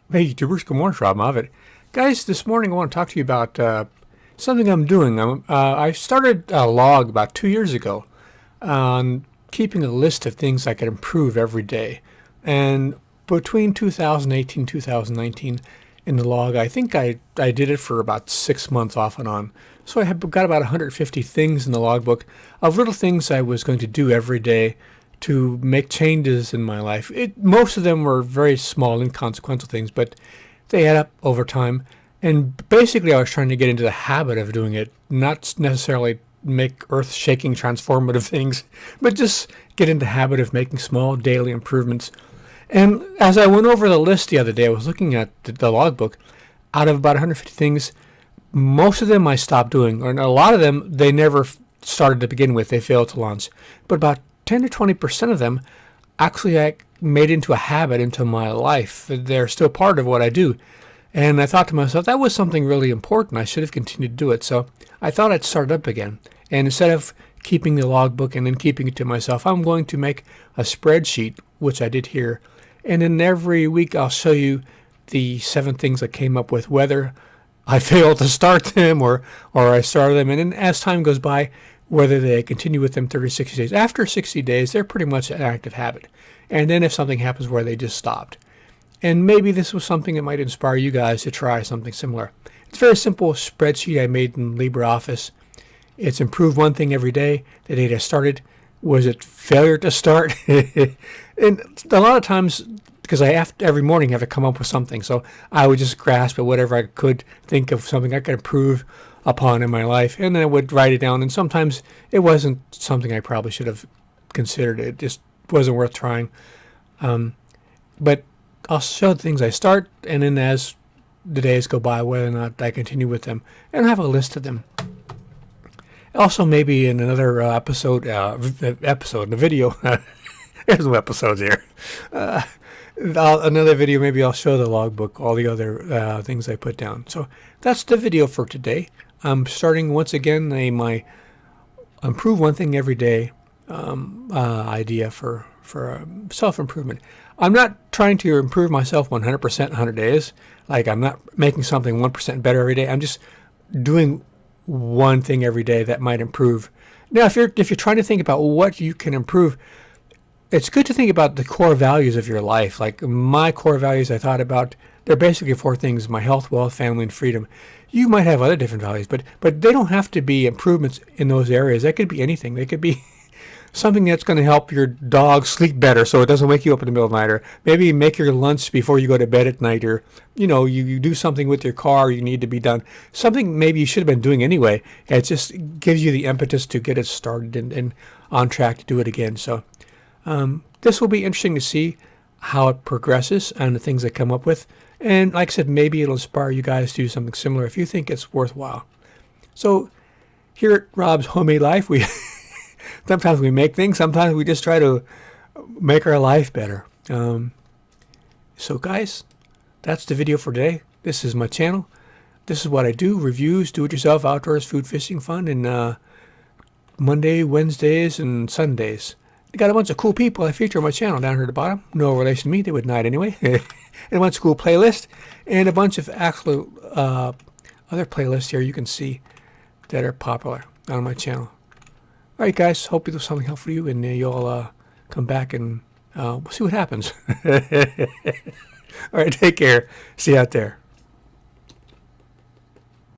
Hey YouTubers, good morning, Rob Mavitt. Guys, this morning I want to talk to you about something I'm doing. I started a log about 2 years ago on keeping a list of things I could improve every day. And between 2018 and 2019 in the log, I think I did it for about 6 months off and on. So I have got about 150 things in the logbook of little things I was going to do every day to make changes in my life. Most of them were very small, inconsequential things, but they add up over time. And basically, I was trying to get into the habit of doing it, not necessarily make earth-shaking, transformative things, but just get into the habit of making small daily improvements. And as I went over the list the other day, I was looking at the logbook. Out of about 150 things, most of them I stopped doing, and a lot of them they never started to begin with. They failed to launch. But about 10 to 20% of them actually I made into a habit into my life. They're still part of what I do. And I thought to myself, that was something really important. I should have continued to do it. So I thought I'd start it up again. And instead of keeping the logbook and then keeping it to myself, I'm going to make a spreadsheet, which I did here. And then every week I'll show you the 7 things I came up with, whether I failed to start them or I started them. And then as time goes by, whether they continue with them 30, 60 days. After 60 days, they're pretty much an active habit. And then if something happens where they just stopped. And maybe this was something that might inspire you guys to try something similar. It's a very simple spreadsheet I made in LibreOffice. It's improved one thing every day. The date I started. Was it failure to start? And a lot of times, because every morning I have to come up with something, so I would just grasp at whatever I could think of something I could improve upon in my life, and then I would write it down. And sometimes it wasn't something I probably should have considered. It just wasn't worth trying. But I'll show the things I start, and then as the days go by, whether or not I continue with them, and I have a list of them. Also, maybe in another episode, in a video, there's no episodes here. Another video, maybe I'll show the logbook, all the other things I put down. So that's the video for today. I'm starting once again my improve one thing every day idea for self-improvement. I'm not trying to improve myself 100% in 100 days. Like, I'm not making something 1% better every day. I'm just doing one thing every day that might improve. Now, if you're trying to think about what you can improve, it's good to think about the core values of your life. Like my core values I thought about, they're basically 4 things: my health, wealth, family, and freedom. You might have other different values, but they don't have to be improvements in those areas. That could be anything. They could be something that's going to help your dog sleep better so it doesn't wake you up in the middle of the night, or maybe make your lunch before you go to bed at night, or you do something with your car you need to be done. Something maybe you should have been doing anyway. It just gives you the impetus to get it started and on track to do it again. So this will be interesting to see how it progresses and the things I come up with. And like I said, maybe it'll inspire you guys to do something similar if you think it's worthwhile. So here at Rob's Homemade Life, we sometimes we make things, sometimes we just try to make our life better. So guys, that's the video for today. This is my channel. This is what I do: reviews, do-it-yourself, outdoors, food, fishing, fun, and Monday, Wednesdays, and Sundays. I got a bunch of cool people I feature on my channel down here at the bottom. No relation to me, they would not anyway. And a bunch of cool playlists, and a bunch of actual other playlists here you can see that are popular on my channel. All right, guys, hope it was something helpful for you, and you'll come back and we'll see what happens. All right, take care. See you out there.